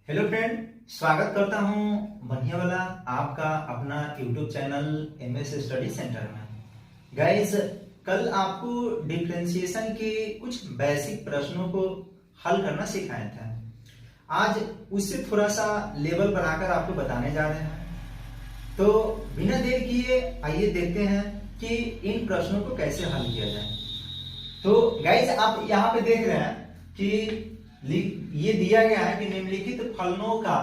Hello friend, स्वागत करता हूं बढ़िया वाला आपका अपना YouTube channel MS study centre में। गाइस, कल आपको डिफरेंशिएशन के कुछ बेसिक प्रश्नों को हल करना सिखाया था। आज उससे थोड़ा सा लेवल बढ़ाकर आपको बताने जा रहे हैं। तो बिना देर किए आइए देखते हैं कि इन प्रश्नों को कैसे हल किया जाए। तो गाइस, आप यहाँ पे देख रहे हैं कि ये दिया गया है कि निम्नलिखित फलनों का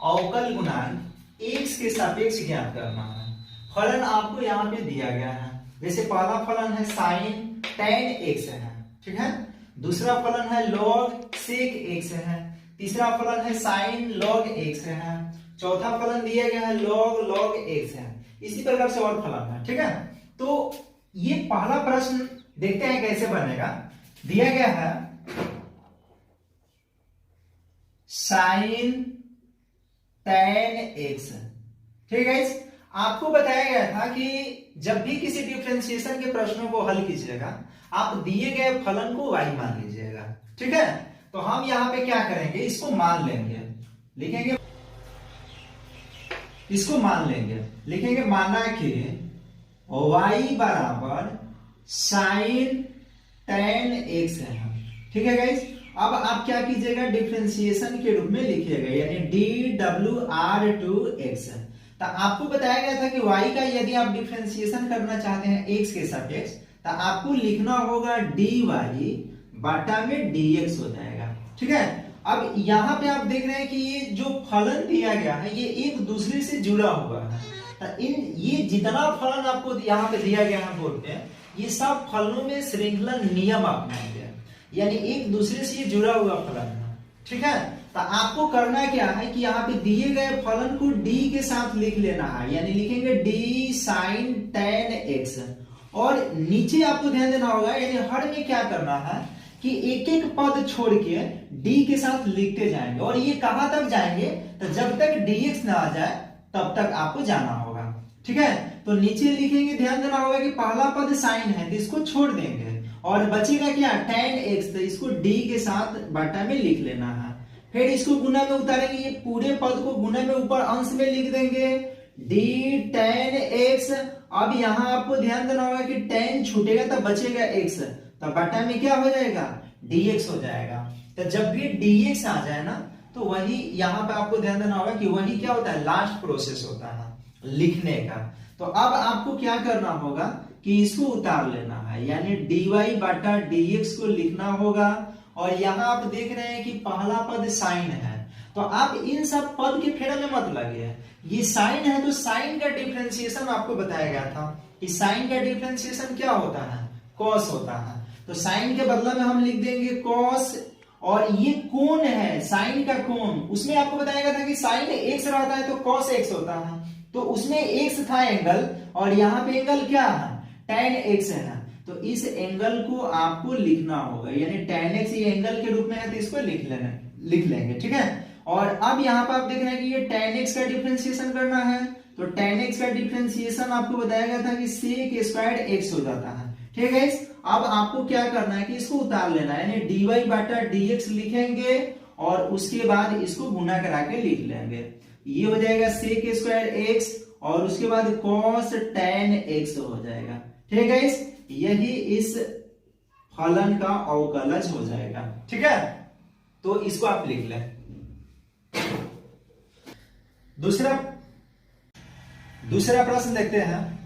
अवकल गुणांक x के सापेक्ष ज्ञात करना है। फलन आपको यहाँ पे दिया गया है। जैसे पहला फलन है sin tan x है, ठीक है। दूसरा फलन है log sec x है। तीसरा फलन है sin log x है। चौथा फलन दिया गया है log x है। इसी प्रकार से और फलन है, ठीक है। तो ये पहला प्रश्न देखते हैं कैसे बनेगा। दिया गया है sin tan x, ठीक है। आपको बताया गया था कि जब भी किसी डिफरेंशिएशन के प्रश्नों को हल कीजिएगा, आप दिए गए फलन को y मान लीजिएगा, ठीक है। तो हम यहां पे क्या करेंगे, इसको मान लेंगे, लिखेंगे, इसको मान लेंगे, लिखेंगे माना कि y बराबर sin tan x है, ठीक है गाइस। अब आप क्या कीजिएगा, डिफरेंशिएशन के रूप में लिखिएगा, यानी dWr2x। तो आपको बताया गया था कि y का यदि आप डिफरेंशिएशन करना चाहते हैं x के सापेक्ष, तो आपको लिखना होगा dy बटा में dx हो जाएगा, ठीक है। अब यहाँ पे आप देख रहे हैं कि ये जो फलन दिया गया है ये एक दूसरे से जुड़ा हुआ है। तो ये जितना फलन आपको यहाँ पे दिया गया है बोर्ड पे, ये सब फलनों में श्रृंखला नियम अपनाएंगे, यानी एक दूसरे से ये जुड़ा हुआ फलन है, ठीक है। तो आपको करना क्या है कि यहाँ पे दिए गए फलन को d के साथ लिख लेना है, यानी लिखेंगे d sin tan x। और नीचे आपको ध्यान देना होगा, यानी हर में क्या करना है कि एक एक पद छोड़ के d के साथ लिखते जाएंगे। और ये कहां तक जाएंगे, तो जब तक dx ना आ जाए तब तक आपको जाना होगा, ठीक है। तो नीचे लिखेंगे, ध्यान देना होगा कि पहला पद साइन है तो इसको छोड़ देंगे और बचेगा क्या, tan x। तो इसको d के साथ बटा में लिख लेना है। फिर इसको गुना में उतारेंगे, ये पूरे पद को गुना में ऊपर अंश में लिख देंगे d tan x। अब यहाँ आपको ध्यान देना होगा कि tan छूटेगा तो बचेगा x, तो बटा में क्या हो जाएगा, dx हो जाएगा। तो जब भी dx आ जाए ना, तो वही यहाँ पे आपको ध्यान देना होगा कि वही क्या होता है, लास्ट प्रोसेस होता है लिखने का। तो अब आपको क्या करना होगा कि इसको उतार लेना है, यानी dy बटा dx को लिखना होगा। और यहाँ आप देख रहे हैं कि पहला पद साइन है, तो आप इन सब पद के फेरे में मत लगिए। ये साइन है तो साइन का डिफरेंशिएशन आपको बताया गया था कि साइन का डिफरेंशिएशन क्या होता है, कॉस होता है। तो साइन के बदला में हम लिख देंगे कॉस। और ये कोण है, साइन का कोण, उसमें आपको बताया गया था कि साइन x रहता है तो कॉस x होता है। तो उसमें x था एंगल, और यहाँ पे एंगल क्या है, tan x है। तो इस एंगल को आपको लिखना होगा, यानी tan x ये एंगल के रूप में है तो इसको लिख लेंगे, ठीक है। और अब यहाँ पर आप देख रहे हैं कि ये tan x का डिफरेंशिएशन करना है। तो tan x का डिफरेंशिएशन आपको बताया गया था कि sec स्क्वायर x हो जाता है, ठीक है। अब आपको क्या करना है कि इसको उतार लेना है, यानी dy बटा dx लिखेंगे और उसके बाद इसको गुना करा के लिख लेंगे। ये हो जाएगा sec स्क्वायर x और उसके बाद cos tan x हो जाएगा, ठीक है। यही इस फलन का अवकलज हो जाएगा, ठीक है। तो इसको आप लिख लें। दूसरा प्रश्न देखते हैं।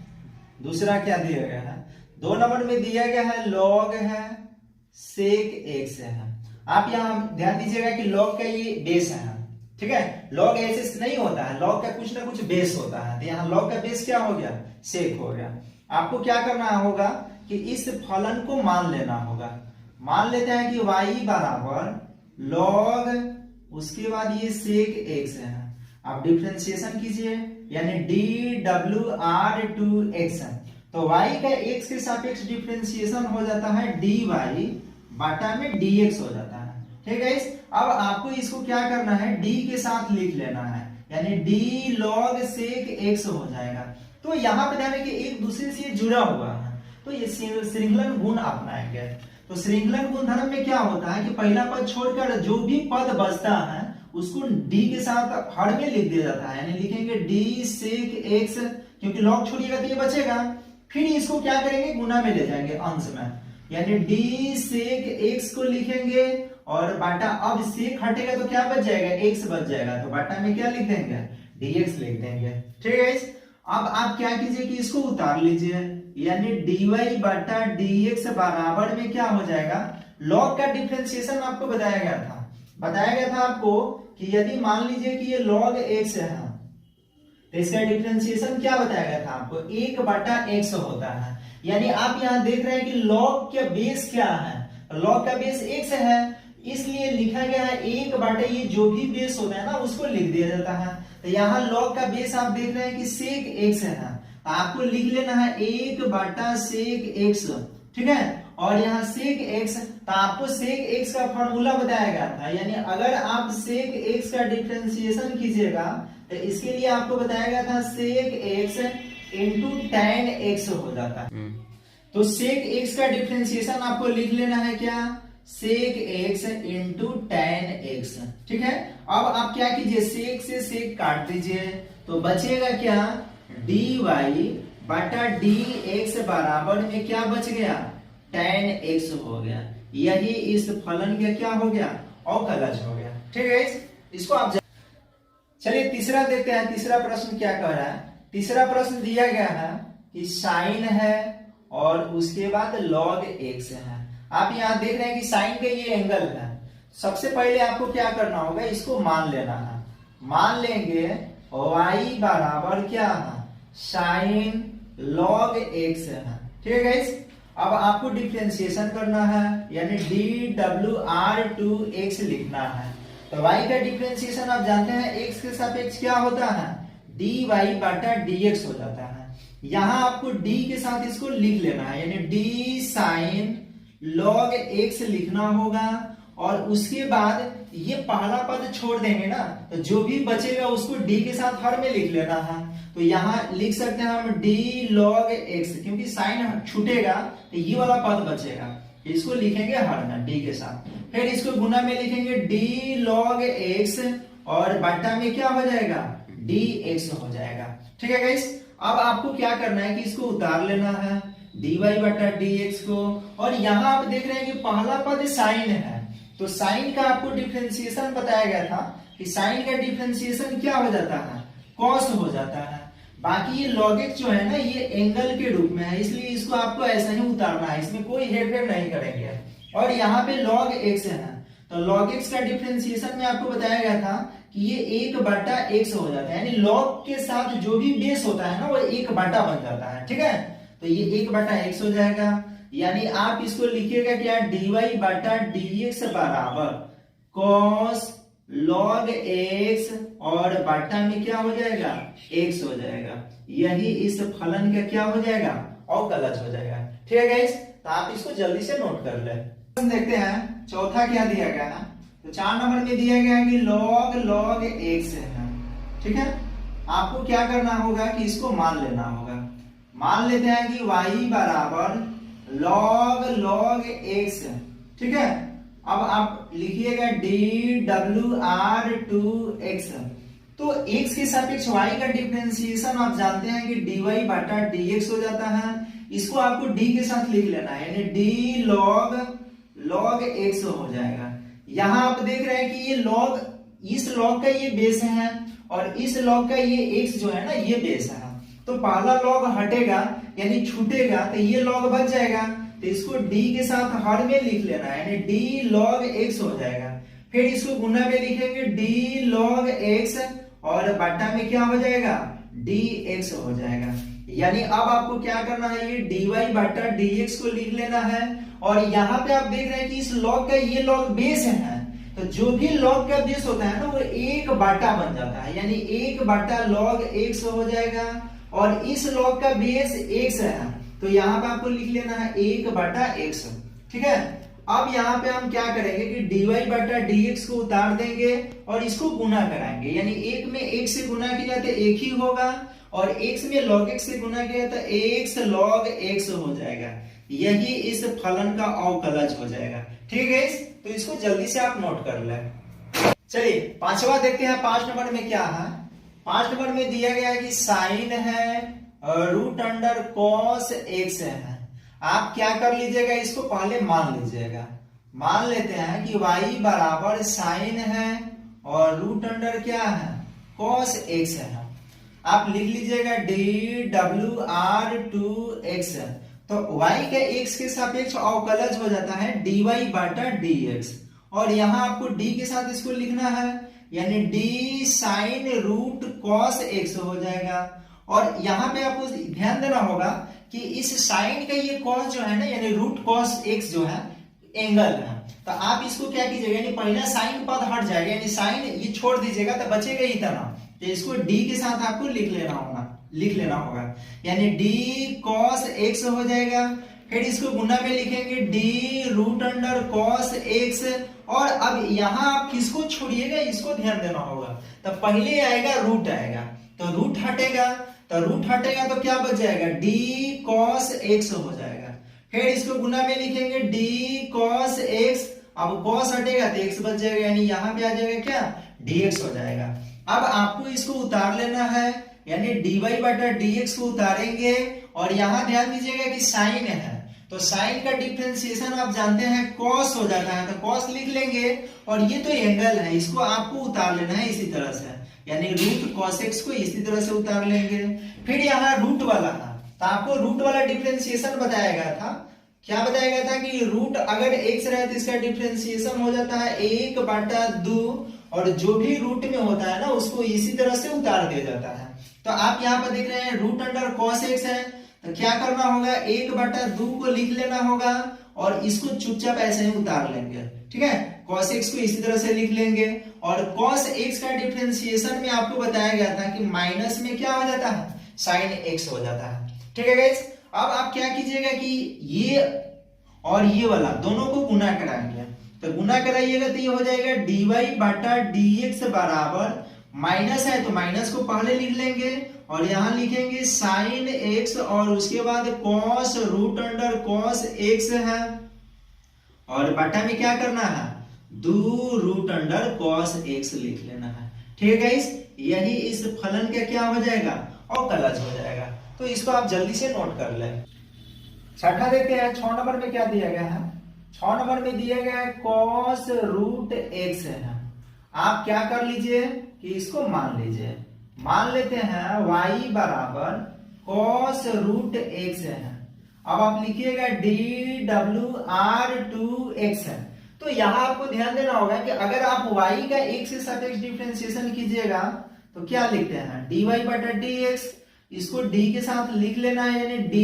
दूसरा क्या दिया गया है, 2 नंबर में दिया गया है log है sec x है। आप यहां ध्यान दीजिएगा कि log का ये बेस है, ठीक है। log ऐसे नहीं होता है, log का कुछ ना कुछ बेस होता है। तो यहाँ log का बेस क्या हो गया, sec हो गया। आपको क्या करना होगा कि इस फलन को मान लेना होगा। मान लेते हैं कि y बराबर log, उसके बाद ये sec x है। आप डिफरेंशिएशन कीजिए, यानी dWr2x। तो y का x के सापेक्ष डिफरेंशिएशन हो जाता है dy बटा में dx हो जाता है, ठीक है। अब आपको इसको क्या करना है, d के साथ लिख लेना है, यानी d log sec x हो जाएगा। तो यहाँ पे ध्यान रखिए एक दूसरे से जुड़ा हुआ है, तो ये श्रृंखलन गुण अपनाएंगे। तो श्रृंखलन गुणधर्म में क्या होता है कि पहला पद छोड़कर जो भी पद बचता है उसको डी के साथ हर में लिख दिया जाता है, यानी लिखेंगे डी सेक एक्स, क्योंकि लॉग छोड़िएगा तो ये बचेगा, फिर इसको क्या करेंगे गुना में ले जाएंगे अंश में, यानी डी सेक एक्स को लिखेंगे और बाटा, अब सेक हटेगा तो क्या बच जाएगा, एक्स बच जाएगा, तो बाटा में क्या लिख देंगे, dx लिख देंगे। ठीक है, अब आप क्या कीजिए कि इसको उतार लीजिए, यानी dy बटा dx बराबर में क्या हो जाएगा, लॉग का डिफरेंशिएशन आपको बताया गया था आपको कि यदि मान लीजिए कि ये log x है तो इसका डिफरेंशिएशन क्या बताया गया था आपको, 1 बटा x होता है। यानी आप यहां देख रहे हैं कि log का बेस क्या है, log का बेस x है, इसलिए लिखा गया है 1 बटा ये जो भी बेस होता है ना उसको लिख दिया जाता है। तो यहाँ log का बेस आप देख रहे हैं कि सेक x है, आपको लिख लेना है 1 बटा सेक x, ठीक है, और यहाँ सेक x, तो आपको सेक x का फॉर्मूला बताया गया था, यानी अगर आप सेक x का डिफरेंशिएशन कीजिएगा तो इसके लिए आपको बताया गया था सेक x इंटू tan x हो जाता है। तो सेक x का डिफरेंशिएशन आपको लिख लेना है क्या, सेक x इंटू tan x, ठीक है। अब आप क्या कीजिए, सेक से सेक काट दीजिए तो बचेगा क्या, dy बटा dx बराबर में क्या बच गया, tan x हो गया, यही इस फलन का क्या हो गया, अवकलज हो गया। ठीक है, इसको आप चलिए तीसरा देखते हैं, तीसरा प्रश्न क्या कह रहा है। तीसरा प्रश्न दिया गया है कि साइन है और उसके बाद log x है। आप यहाँ देख रहे हैं कि साइन का ये एंगल है, सबसे पहले आपको क्या करना होगा, इसको मान लेना है, मान लेंगे y बराबर क्या है, साइन log x है। ठीक है गाइस, अब आपको डिफरेंशिएशन करना है, यानी dwr2x लिखना है। तो y का डिफरेंशिएशन आप जानते हैं x के सापेक्ष क्या होता है, dy बटा dx हो जाता है। यहां आपको d के साथ इसको लिख लेना है, यानी d साइन log x लिखना होगा, और उसके बाद ये पहला पद छोड़ देंगे ना, तो जो भी बचेगा उसको d के साथ हर में लिख लेना है। तो यहाँ लिख सकते हैं हम d log x, क्योंकि साइन छूटेगा तो ये वाला पद बचेगा, इसको लिखेंगे हर में d के साथ, फिर इसको गुना में लिखेंगे d log x और बट्टा में क्या हो जाएगा, dx हो जाएगा। ठीक है गाइस, अब आपको क्या करना है कि इसको उतार लेना है dy बटा dx को, और यहाँ आप देख रहे हैं कि पहला पद साइन है, तो साइन का आपको डिफरेंशिएशन बताया गया था कि साइन का डिफरेंशिएशन क्या हो जाता है, कॉस हो जाता है। बाकी ये log x जो है ना ये एंगल के रूप में है, इसलिए इसको आपको ऐसा ही उतारना है, इसमें कोई हेरफेर नहीं करेंगे। और यहाँ पे log x है, तो log x का डिफरेंशिएशन में आपको बताया गया था कि ये 1 बटा x हो जाता है, यानी log के साथ जो भी बेस होता है ना वो 1 बटा बन जाता है। ठीक है, तो ये 1 बटा x हो जाएगा, यानी आप इसको लिखिएगा क्या, dy बटा dx बराबर cos log x और बटा में क्या हो जाएगा, x हो जाएगा, यही इस फलन का क्या हो जाएगा, अवकलज हो जाएगा। ठीक है गाइस, तो आप इसको जल्दी से नोट कर ले। देखते हैं चौथा क्या दिया गया है, तो 4 नंबर में दिया गया है कि log x है। ठीक है, आपको क्या करना होगा कि इसको मान लेना होगा, मान लेते हैं कि y बराबर log x। ठीक है, अब आप लिखिएगा dwr2x, तो x के सापेक्ष y का डिफरेंशिएशन आप जानते हैं कि dy बटा dx हो जाता है, इसको आपको d के साथ लिख लेना है, यानी d log x हो जाएगा। यहाँ आप देख रहे हैं कि ये log, इस log का ये बेस है और इस log का ये x जो है ना ये बेस है, तो पहला log हटेगा यानी छूटेगा तो ये log बच जाएगा, तो इसको d के साथ हर में लिख लेना है, यानी d log x हो जाएगा। फिर इसको गुना में लिखेंगे d log x और बट्टा में क्या हो जाएगा, dx हो जाएगा। यानी अब आपको क्या करना है, ये dy बटा dx को लिख लेना है, और यहाँ पे आप देख रहे हैं कि इस log का ये log बेस है, तो जो भी log का बेस होता है ना वो 1 बटा बन जाता है, यानी 1 बटा log x हो जाएगा, और इस log का बेस x है, तो यहाँ पे आपको लिख लेना है 1 बटा x। ठीक है, अब यहाँ पे हम क्या करेंगे कि dy बटा dx को उतार देंगे और इसको गुना कराएंगे, यानी 1 में x से गुना किया तो 1 ही होगा, और x में log x से गुना किया तो x log x हो जाएगा, यही इस फलन का अवकलज हो जाएगा। ठीक है, तो इसको जल्दी से आप नोट कर लें। चलिए पांचवा देखते हैं, 5 नंबर में क्या है। 5 नंबर में दिया गया है कि साइन है रूट अंडर कॉस एक्स है। आप क्या कर लीजिएगा, इसको पहले मान लीजिएगा। मान लेते हैं कि y बराबर साइन है और रूट अंडर क्या है, कॉस एक्स है। आप लिख लीजिएगा dWr2x। तो y के x के सापेक्ष अवकलज हो जाता है dy बटा dx, और यहां आपको d के साथ इसको लिखना है, यानी d sine root cos x हो जाएगा। और यहाँ पे आपको ध्यान देना होगा कि इस साइन का ये कॉस जो है ना, यानी रूट कॉस x जो है एंगल है। तो आप इसको क्या कीजिएगा, यानी पहला साइन पद हट जाएगा, यानी साइन ये छोड़ दीजिएगा तो बचेगा ही इतना। तो इसको d के साथ आपको लिख लेना होगा, यानी d cos x हो जाएगा। फिर इसको गुना में लिखेंगे d root under cos x। और अब यहाँ आप किसको छोड़िएगा, इसको ध्यान देना होगा। तो पहले आएगा रूट आएगा, तो रूट हटेगा तो क्या बच जाएगा, d cos x हो जाएगा। फिर इसको गुना में लिखेंगे d cos x, अब cos हटेगा तो x बच जाएगा, यानी यहाँ पे आ जाएगा क्या, dx हो जाएगा। अब आपको इसको उतार लेना है, यानी dy बटा dx को उतारेंगे। और यहाँ ध्यान दीजिएगा कि साइन है, तो साइन का डिफरेंशिएशन आप जानते हैं cos हो जाता है, तो cos लिख लेंगे। और ये तो एंगल है, इसको आपको उतार लेना है इसी तरह से, यानी रूट cos x को इसी तरह से उतार लेंगे। फिर यहाँ रूट वाला था, तो आपको रूट वाला डिफरेंशिएशन बताया गया था। क्या बताया गया था कि रूट अगर x रहे तो इसका डिफरेंशिएशन हो जाता है 1/2, और जो भी रूट में होता है ना उसको इसी तरह से उतार दिया जाता है। तो आप यहाँ पर देख रहे हैं रूट अंडर cos x है, तो क्या करना होगा, 1/2 को लिख लेना होगा और इसको चुपचाप ऐसे ही उतार लेंगे। ठीक है, cos x को इसी तरह से लिख लेंगे। और cos x का डिफरेंशिएशन में आपको बताया गया था कि माइनस में क्या हो जाता है, sin x हो जाता है। ठीक है गाइस, अब आप क्या कीजिएगा कि ये और ये वाला दोनों को गुना कराएंगे। तो गुना कराइएगा तो ये हो जाएगा dy बटा dx बराबर, माइनस है तो माइनस को पहले लिख लेंगे और यहाँ लिखेंगे साइन x, और उसके बाद cos root under cos x है, और बटा में क्या करना है, 2 रूट अंडर cos x लिख लेना है। ठीक है गाइस, यही इस फलन का क्या हो जाएगा, अवकलज हो जाएगा। तो इसको आप जल्दी से नोट कर लें। छठा देखते हैं, 6 नंबर में क्या दिया गया है। 6 नंबर में दिया गया है cos रूट x है। आप क्या कर लीजिए कि इसको मान लीजिए, मान लेते हैं y बराबर cos रूट x है। अब आप लिखिएगा dWr2x है। तो यहाँ आपको ध्यान देना होगा कि अगर आप y का x से सापेक्ष डिफरेंशिएशन कीजिएगा तो क्या लिखते हैं, dy बटा dx, इसको d के साथ लिख लेना है, यानी d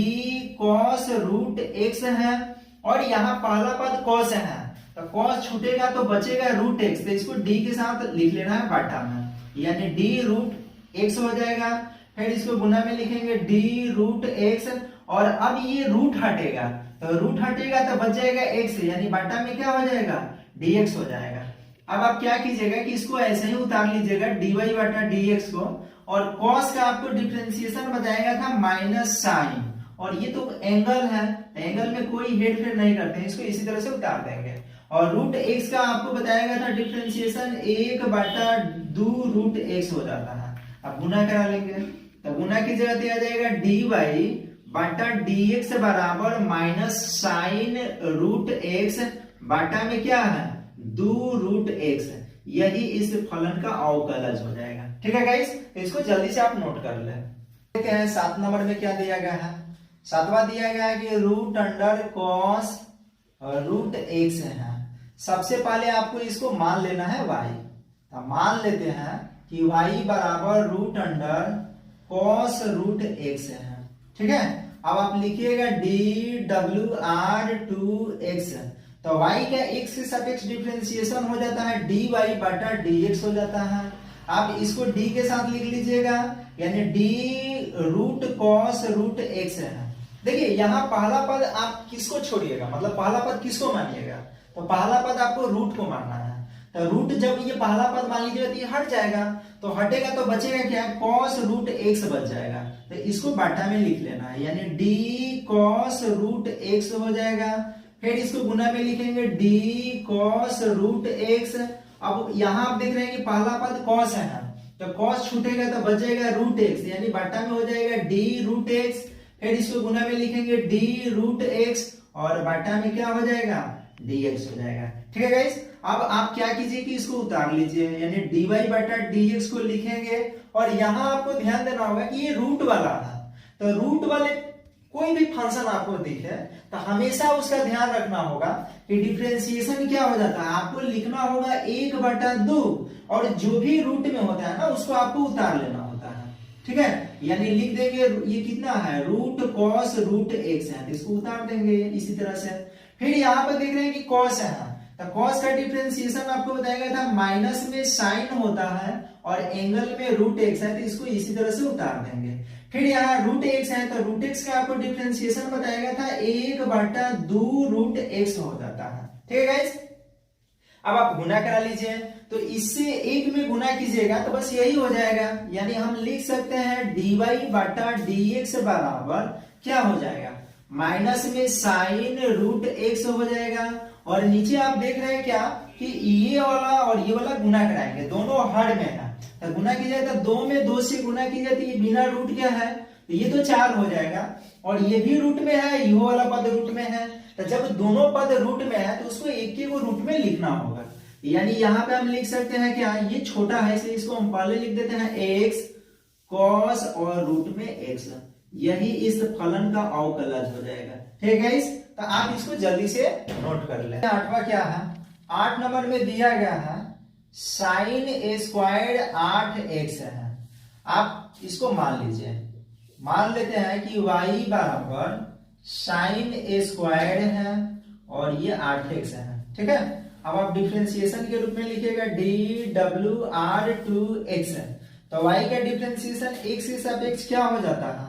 cos रूट x है। और यहाँ पहला पद cos है, तो cos छूटेगा तो बचेगा रूट x, तो इसको d के साथ लिख लेना है बटा में, यानी d रूट x हो जाएगा। फिर इसको गुना में लिखेंगे d रूट x, और अब ये रूट हटेगा, तो रूट हटेगा तो बच जाएगा x, यानी बटा में क्या हो जाएगा, dx हो जाएगा। अब आप क्या कीजिएगा कि इसको ऐसे ही उतार लीजिएगा dy बटा dx को, और cos का आपको डिफरेंशिएशन बताया था माइनस साइन, और ये तो एंगल है, एंगल में कोई हेर फेर नहीं करते हैं, इसको इसी तरह से उतार देंगे। और रूट x का आपको बताया गया था डिफरेंशिएशन 1/2 रूट x हो जाता है। अब गुना करा लेंगे, तो गुना की जगह दिया जाएगा dy बटा dx बराबर माइनस साइन रूट x, बटा में क्या है, 2 रूट x। यही इस फलन का अवकलज हो जाएगा। ठीक है गाइस, तो इसको जल्दी से आप नोट कर लें। देखते हैं 7 नंबर में क्या दिया गया है। 7वां दिया गया है कि root under cos root x है। सबसे पहले आपको इसको मान लेना है y, तो मान लेते हैं कि y बराबर root under cos root x है। ठीक है, अब आप लिखिएगा dWr2x, तो y का x के सापेक्ष डिफरेंशिएशन हो जाता है dy बटा dx हो जाता है। आप इसको d के साथ लिख लीजिएगा, यानी d root cos root x है। देखिए यहाँ पहला पद आप किसको छोड़िएगा, मतलब पहला पद किसको मानिएगा, तो पहला पद आपको रूट को मानना है। तो रूट जब ये पहला पद मान लीजिएगा तो ये हट जाएगा, तो हटेगा तो बचेगा क्या, cos रूट x बच जाएगा। तो इसको बाटा में लिख लेना है, यानी d cos रूट x हो जाएगा। फिर इसको गुना में लिखेंगे d cos रूट x, अब यहाँ आप देख रहे हैं कि पहला पद कॉस है, तो कॉस छूटेगा तो बचेगा रूट एक्स, यानी बट्टा में हो जाएगा डी रूट एक्स, फिर इसको गुना में लिखेंगे डी रूट एक्स और बट्टा में क्या हो जाएगा डी एक्स हो जाएगा। ठीक है गाइस, अब आप क्या कीजिए कि इसको उतार लीजिए, यानी डी वाई बटा डी एक्स को लिखेंगे और यहाँ आपको ध्यान देना होगा कि ये रूट वाला है, तो रूट वाले कोई भी फंक्शन आपको दिखे तो हमेशा उसका ध्यान रखना होगा कि डिफरेंशिएशन क्या हो जाता है, आपको लिखना होगा 1/2 और जो भी रूट में होता है ना उसको आपको उतार लेना होता है। ठीक है, यानी लिख देंगे ये कितना है रूट कॉस रूट एक्स है, इसको उतार देंगे इसी तरह से। फिर यहाँ पर देख रहे हैं कि कॉस है, तो कॉस का डिफरेंशिएशन आपको बताया गया था माइनस में साइन होता है और एंगल में रूट एक्स है, तो इसको इसी तरह से उतार देंगे। फिर यहाँ रूट एक्स है, तो रूट एक्स का आपको डिफरेंशिएशन बताया गया था 1/2 रूट एक्स हो जाता है। ठीक है गाइस, अब आप गुना करा लीजिए, तो इससे एक में गुना कीजिएगा तो बस यही हो जाएगा, यानी हम लिख सकते हैं डी वाई बटा डी एक्स बराबर क्या हो जाएगा माइनस में साइन रूट एक्स हो जाएगा और नीचे आप देख रहे हैं क्या कि ये वाला और ये वाला गुना कराएंगे, दोनों हर में है, तो गुना कीजिए तो 2 में 2 से गुना कीजिए तो ये बिना रूट क्या है तो ये तो 4 हो जाएगा और ये भी रूट में है, ये वाला पद रूट में है, तो जब दोनों पद रूट में है तो उसको एक ही को रूट में लिखना होगा, यानी यहाँ पे हम लिख सकते हैं क्या ये छोटा है इसलिए इसको हम पहले लिख देते हैं एक्स कॉस और रूट में एक्स, यही इस फलन का अवकलज हो जाएगा। ठीक है, तो आप इसको जल्दी से नोट कर ले। 8वां क्या है, 8 नंबर में दिया गया है साइन ए स्क्वायर 8x है, आप इसको मान लीजिए, मान लेते हैं कि y बराबर साइन ए स्क्वायर है और ये 8x है। ठीक है, अब आप डिफरेंशिएशन के रूप में लिखिएगा dwr2x है, तो y का डिफरेंशिएशन x के सापेक्ष क्या हो जाता है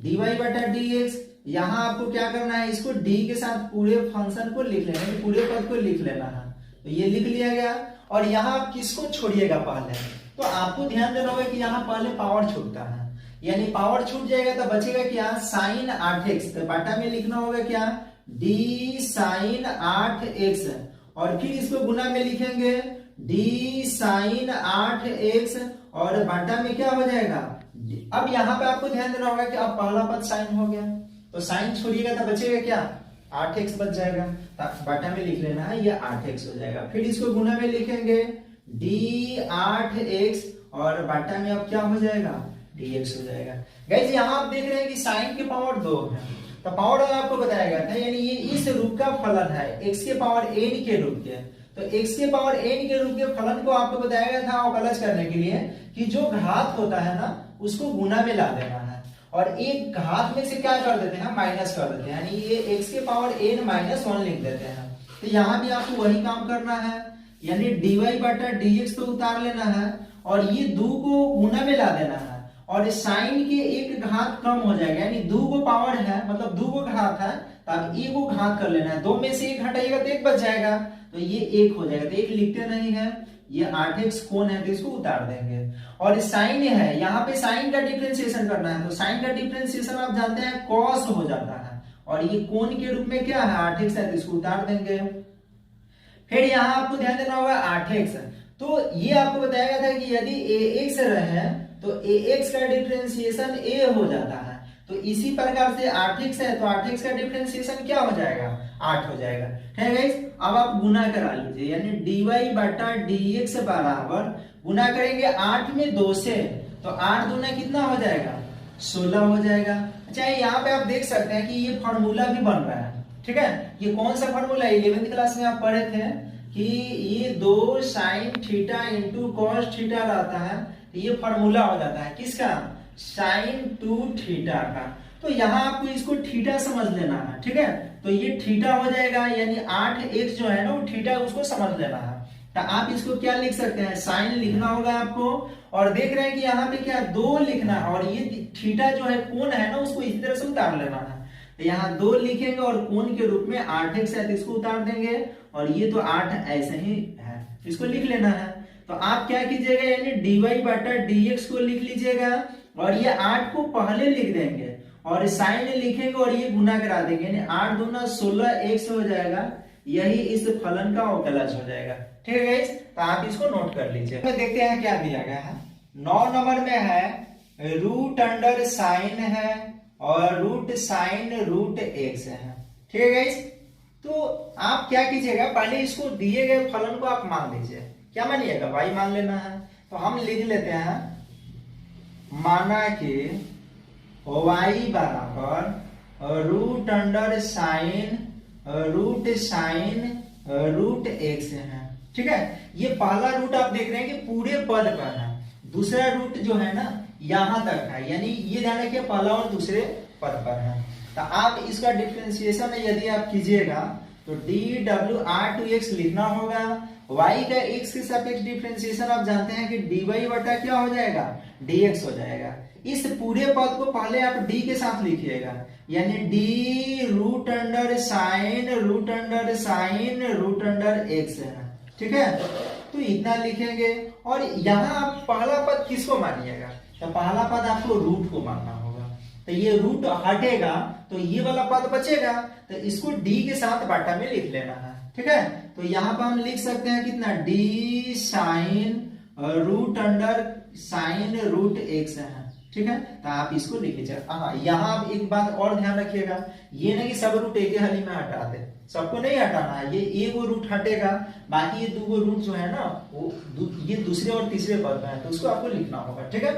dy बटा dx। यहाँ आपको क्या करना है इसको d के साथ पूरे फंक्शन को लिख लेना है, पूरे पद को लिख लेना है, तो ये लिख लिया गया। और यहाँ आप किसको छोड़िएगा पहले, तो आपको ध्यान देना होगा कि यहाँ पहले पावर छूटता है, यानी पावर छूट जाएगा तो बचेगा क्या साइन 8x, तो बटा में लिखना होगा क्या d साइन 8x और फिर इसको गुना में लिखेंगे d साइन 8x और बटा में क्या हो जाएगा। अब यहाँ पे आपको ध्यान देना होगा कि अब पहला पद साइन हो गया, तो साइन छोड़िएगा तो बचेगा क्या 8x बच जाएगा, बटा में लिख लेना है ये 8x हो जाएगा। फिर इसको गुना में लिखेंगे d 8x और बटा में अब क्या हो जाएगा dx हो जाएगा। गाइस यहाँ आप देख रहे हैं कि साइन की पावर 2 है, तो पावर आपको बताया गया था, यानी ये इस रूप का फलन है x के पावर n के रूप के, तो x के पावर n के रूप के फलन को आपको बताया गया था अवकलज करने के लिए कि जो घात होता है ना उसको गुना में ला देना है और एक घात में से क्या कर देते हैं माइनस कर देते हैं, यानी ये x के पावर n माइनस 1 लिख देते हैं। तो यहाँ भी आपको वही काम करना है, यानी dy बटा dx तो उतार लेना है और ये 2 को गुना में ला देना है और साइन के एक घात कम हो जाएगा, यानी 2 को पावर है मतलब 2 को घात है, तो अब एक को घात कर लेना है, 2 में से 1 हटाइएगा तो 1 बच जाएगा, तो ये 1 हो जाएगा, तो 1 लिखते नहीं है, ये 8x कौन है तो इसको उतार देंगे। और साइन है, यहाँ पे साइन का डिफरेंशिएशन करना है, तो साइन का डिफरेंशिएशन आप जानते हैं कॉस हो जाता है और ये कोण के रूप में क्या है 8x है, तो इसको उतार देंगे। फिर यहाँ आपको ध्यान देना होगा 8x, तो ये आपको बताया गया था कि यदि ax रहे तो ax का डिफरेंशिएशन a हो जाता है, तो इसी प्रकार से 8x है तो 8x का डिफरेंशिएशन क्या हो जाएगा 8 हो जाएगा। ठीक है गाइस, अब आप गुना करा लीजिए, यानी dy बटा dx बराबर गुना करेंगे 8 में 2 से, तो 8 दूना कितना हो जाएगा 16 हो जाएगा। अच्छा यहाँ पे आप देख सकते हैं कि ये फॉर्मूला भी बन रहा है। ठीक है, ये कौन सा फॉर्मूला 11th क्लास में आप पढ़े थे कि ये 2 sine theta into cos theta रहता है, तो ये फॉर्मूला हो जाता है किसका साइन 2 थीटा का, तो यहाँ आपको इसको थीटा समझ लेना है। ठीक है, तो ये थीटा हो जाएगा, यानी 8x जो है ना वो थीटा उसको समझ लेना है, तो आप इसको क्या लिख सकते हैं साइन लिखना होगा आपको, और देख रहे हैं कि यहाँ पे क्या 2 लिखना है और ये थीटा जो है कोण है ना उसको इसी तरह से उतार लेना है, तो यहाँ 2 लिखेंगे और कोण के रूप में 8x है तो इसको उतार देंगे और ये तो 8 ऐसे ही है, इसको लिख लेना है। तो आप क्या कीजिएगा यानी dy बटा dx को लिख लीजिएगा और ये 8 को पहले लिख देंगे और साइन लिखेंगे और ये गुना करा देंगे, यानी 8 दूना 16x हो जाएगा, यही इस फलन का अवकलज हो जाएगा। ठीक है गाइस, तो आप इसको नोट कर लीजिए। देखते हैं क्या दिया गया है। 9 नंबर में है रूट अंडर साइन है और रूट साइन रूट एक्स है। ठीक है गाइस, तो आप क्या कीजिएगा, पहले इसको दिए गए फलन को आप मान लीजिए। क्या मानिएगा, y मान लेना है। तो हम लिख लेते हैं, माना कि y बराबर root under sine root x है। ठीक है, ये पहला रूट आप देख रहे हैं कि पूरे पद पर है, दूसरा रूट जो है ना यहां तक है, यानी ये ध्यान रखिए पहला और दूसरे पद पर है। तो आप इसका डिफरेंशिएशन यदि आप कीजिएगा तो dwr2x लिखना होगा। y का x के सापेक्ष डिफरेंशिएशन आप जानते हैं कि dy बटा क्या हो जाएगा, dx हो जाएगा। इस पूरे पद को पहले आप d के साथ लिखिएगा, यानी d root under sine root under x है। ठीक है, तो इतना लिखेंगे। और यहाँ आप पहला पद किसको मानिएगा, तो पहला पद आपको रूट को मानना होगा। तो ये रूट हटेगा तो ये वाला पद बचेगा, तो इसको d के साथ बाटा में लिख लेना है। ठीक है, तो यहाँ पर हम लिख सकते हैं कितना, d sine root under sine root x है। ठीक है, तो आप इसको लिख लीजिए। हाँ, यहाँ आप एक बात और ध्यान रखिएगा, ये नहीं कि सब रूट एक ही हाली में हटा दे, सबको नहीं हटाना है। ये एक रूट हटेगा, बाकी ये दो रूट जो है ना वो ये दूसरे और तीसरे पद में है, तो उसको आपको लिखना होगा। ठीक है,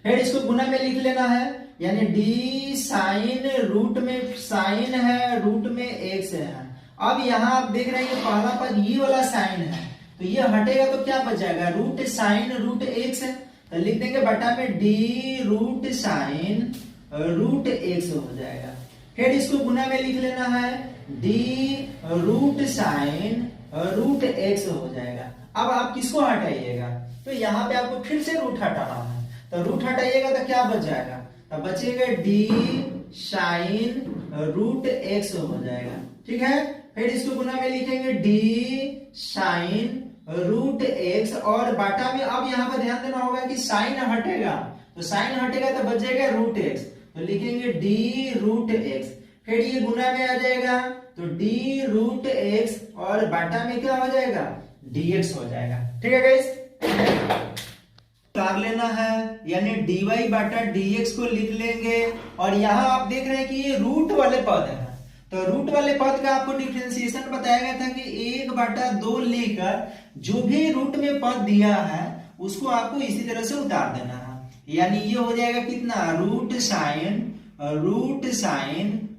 फिर इसको गुना में लिख लेना है, यानी d साइन रूट में साइन है रूट में एक्स है। अब यहाँ आप देख रहे हैं कि पहला पद ये वाला साइन है, तो ये हटेगा तो क्या बच जाएगा, रूट साइन रूट एक्स है। तो लिख देंगे बटा में d root sine root x हो जाएगा। फिर इसको गुना में लिख लेना है, d root sine root x हो जाएगा। अब आप किसको हटाइएगा, तो यहाँ पे आपको फिर से रूट हटाना है, तो रूट हटाइएगा तो क्या बच जाएगा, तो बचेगा d साइन रूट एक्स हो जाएगा। ठीक है, फिर इसको गुना में लिखेंगे d साइन रूट एक्स और बाटा में। अब यहाँ पर ध्यान देना होगा कि साइन हटेगा, तो साइन हटेगा तो बच जाएगा रूट एक्स, तो लिखेंगे d रूट एक्स। फिर ये गुना में आ जाएगा तो d रूट एक्स और बाटा में क्या हो जाएगा, dx हो जाएगा। ठीक है गाइस, उतार लेना है, यानी dy बाटा dx को लिख लेंगे। और यहाँ आप देख रहे हैं कि ये रूट वाले पद है, तो रूट वाले पद का आपको डिफरेंशिएशन बताया गया था कि 1/2 लेकर जो भी रूट में पद दिया है उसको आपको इसी तरह से उतार देना है, यानी ये हो जाएगा कितना, रूट साइन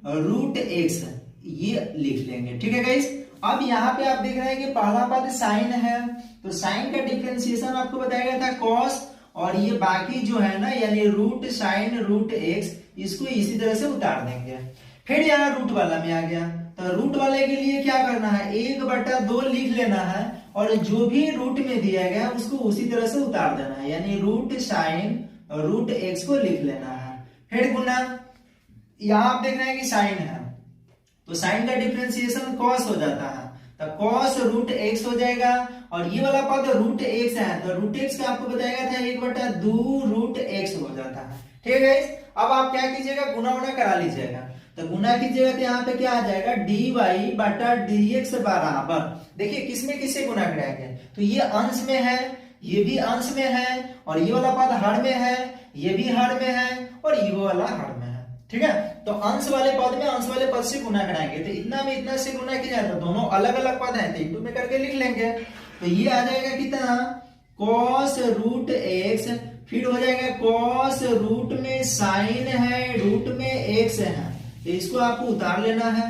रूट एक्स, ये लिख लेंगे। ठीक है गाइस, अब यहाँ पे आप देख रहे हैं कि पहला पद साइन है, तो साइन का डिफरेंशिएशन आपको बताया गया था कॉस, और ये बाकी जो है ना यानी रूट साइन रूट एक्स, इसको इसी तरह से उतार देंगे। फिर यहाँ रूट वाला में आ गया, तो रूट वाले के लिए क्या करना है, 1/2 लिख लेना है और जो भी रूट में दिया गया उसको उसी तरह से उतार देना है, यानी रूट साइन रूट एक्स को लिख लेना है। फिर गुना, यहाँ आप देख रहे हैं कि साइन है, तो साइन का डिफरेंशिएशन कॉस हो जाता है, तो कॉस रूट एक्स हो जाएगा। और ये वाला पद रूट एक्स है, तो रूट एक्स का आपको बताया गया था 1/2 रूट एक्स हो जाता है। ठीक है गाइस, अब आप क्या कीजिएगा, गुना उना करा लीजिएगा, तो गुना कीजिएगा तो यहाँ पे क्या आ जाएगा, dy बटा dx बराबर, देखिए किसमें किससे गुना कराएंगे, तो ये अंश में है, ये भी अंश में है, और ये वाला पद हर में है, ये भी हर में है, और ये वाला हर में है। ठीक है, तो अंश वाले पद में अंश वाले पद से गुना कराएंगे, तो इतना में इतना से गुना किया जाता है, दोनों अलग अलग पद है तो इंटू में करके लिख लेंगे। तो ये आ जाएगा कितना, कॉस रूट एक्स, फिर हो जाएगा कॉस रूट में साइन है रूट में एक्स है, तो इसको आपको उतार लेना है।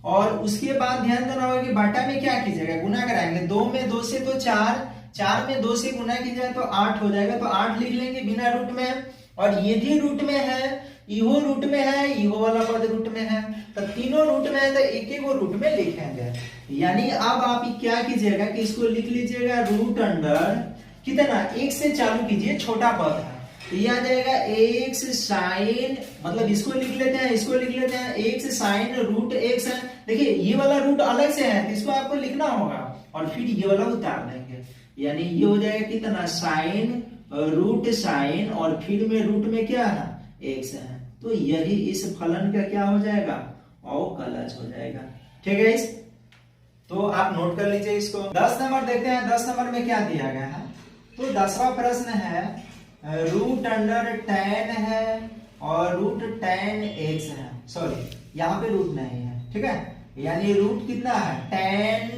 और उसके बाद ध्यान देना होगा कि बाटा में क्या कीजिएगा, गुना कराएंगे, 2 में 2 से तो 4, 4 में 2 से गुना कीजिएगा तो 8 हो जाएगा, तो 8 लिख लेंगे बिना रूट में। और ये भी रूट में है, इहो रूट में है, इहो वाला पद रूट में है, तो तीनों रूट में है, तो एक एक रूट में लिखेंगे। यानी अब आप क्या कीजिएगा कि इसको लिख लीजिएगा रूट अंडर कितना, 1 से चालू कीजिए, छोटा पद है, तो ये आ जाएगा एक्स साइन, मतलब इसको लिख लेते हैं, इसको लिख लेते हैं, एक्स साइन रूट एक्स है। देखिए ये वाला रूट अलग से है, इसको आपको लिखना होगा, और फिर ये वाला उतार देंगे, यानी ये हो जाएगा कितना, साइन रूट साइन, और फिर में रूट में क्या है, एक्स है, तो यही इस फलन का क्या हो जाएगा, अवकलज हो जाएगा। ठीक है, तो आप नोट कर लीजिए इसको। 10 नंबर देखते हैं, 10 नंबर में क्या दिया गया है। तो 10वां प्रश्न है रूट अंडर टेन है और रूट टेन एक्स है। सॉरी, यहाँ पे रूट नहीं है, ठीक है, यानी रूट कितना है, टेन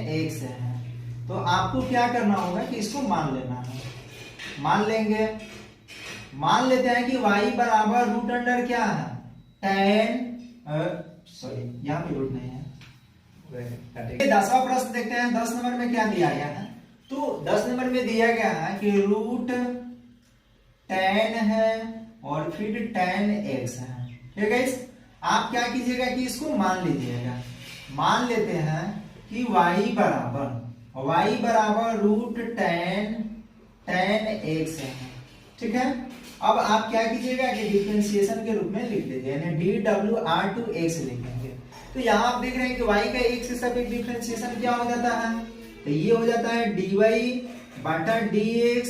एक्स है। तो आपको क्या करना होगा कि इसको मान लेना है। मान लेंगे, मान लेते हैं कि y बराबर रूट अंडर क्या है, सॉरी यहाँ पे रूट नहीं है। 10वां प्रश्न देखते हैं, 10 नंबर में क्या दिया गया है। तो 10 नंबर में दिया गया है कि रूट टेन है और फिर टेन एक्स है। ठीक है, आप क्या कीजिएगा कि इसको मान लीजिएगा। मान लेते हैं कि y बराबर रूट टेन एक्स है। ठीक है, अब आप क्या कीजिएगा कि डिफरेंशिएशन के रूप में लिख लीजिए, यानी dWr2x लिखेंगे। तो यहाँ आप देख रहे हैं कि y का x से सब एक डिफरेंशिएशन क्या हो जाता है, तो ये हो जाता है dy बटा dx।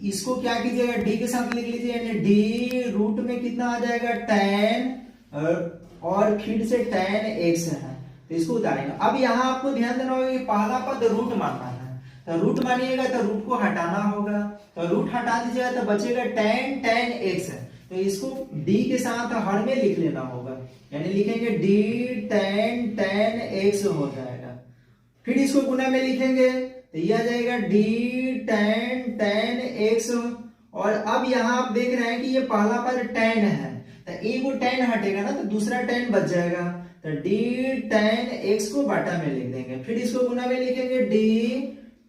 इसको क्या कीजिएगा, d के साथ लिख लीजिए, यानी d रूट में कितना आ जाएगा, टेन और फिर से टेन एक्स है। तो इसको उतारेंगे। अब यहाँ आपको ध्यान देना होगा कि पहला पद रूट मानना है, तो रूट मानिएगा तो रूट को हटाना होगा, तो रूट हटा दीजिएगा तो बचेगा टेन एक्स है। तो इसको d के साथ हर में लिख लेना होगा, यानी लिखेंगे d टेन एक्स हो जाएगा। फिर इसको गुना में लिखेंगे तो ये आ जाएगा d टेन एक्स। और अब यहाँ आप देख रहे हैं कि ये पहला पद टेन है, तो एक वो टेन हटेगा ना तो दूसरा टेन बच जाएगा, तो d टेन एक्स को बाटा में लिख देंगे। फिर इसको गुना में लिखेंगे d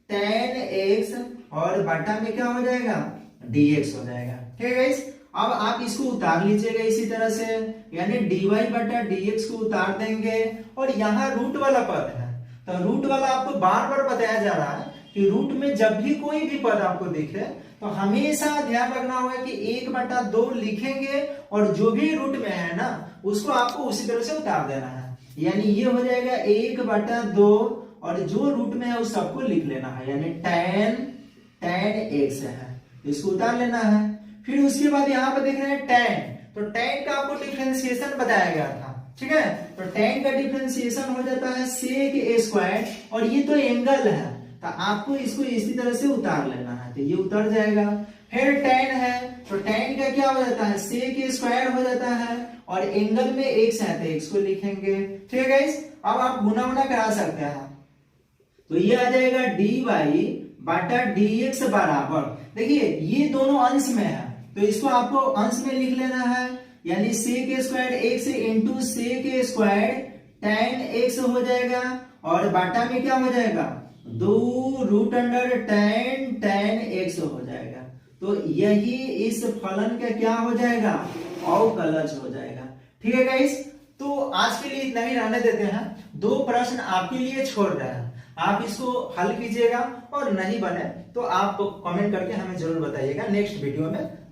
टेन एक्स और बाटा में क्या हो जाएगा, dx हो जाएगा। ठीक है गाइस, अब आप इसको उतार लीजिएगा इसी तरह से, यानी dy बटा dx को उतार देंगे। और यहाँ रूट वाला पद है, तो रूट वाला आपको बार बार बताया जा रहा है कि रूट में जब भी कोई भी पद आपको दिखे तो हमेशा ध्यान रखना होगा कि 1/2 लिखेंगे और जो भी रूट में है ना उसको आपको उसी तरह से उतार देना है, यानी ये हो जाएगा 1/2 और जो रूट में है उस सबको लिख लेना है, यानी टेन एक्स है, इसको उतार लेना है। फिर उसके बाद यहाँ पर देख रहे हैं टेन, तो टेन का आपको डिफरेंशिएशन बताया गया था। ठीक है, तो टेन का डिफरेंशिएशन हो जाता है सेक ए स्क्वायर, और ये तो एंगल है तो आपको इसको इसी तरह से उतार लेना है, तो ये उतर जाएगा। फिर टेन है, तो टेन का क्या हो जाता है, सेक ए स्क्वायर हो जाता है, और एंगल में एक्स है तो एक्स को लिखेंगे। ठीक है गाइस, अब आप गुना करा सकते हैं, तो ये आ जाएगा dy बटा dx बराबर, देखिए ये दोनों अंश में है तो इसको आपको अंश में लिख लेना है, यानी sec square x into sec square tan x हो जाएगा, और बाटा में क्या हो जाएगा, 2 रूट अंडर टेन एक्स हो जाएगा। तो यही इस फलन का क्या हो जाएगा, अवकलज हो जाएगा। ठीक है गाइस, तो आज के लिए इतना ही रहने देते हैं। 2 प्रश्न आपके लिए छोड़ रहे हैं, आप इसको हल कीजिएगा, और नहीं बने तो आप कमेंट करके हमें जरूर बताइएगा, नेक्स्ट वीडियो में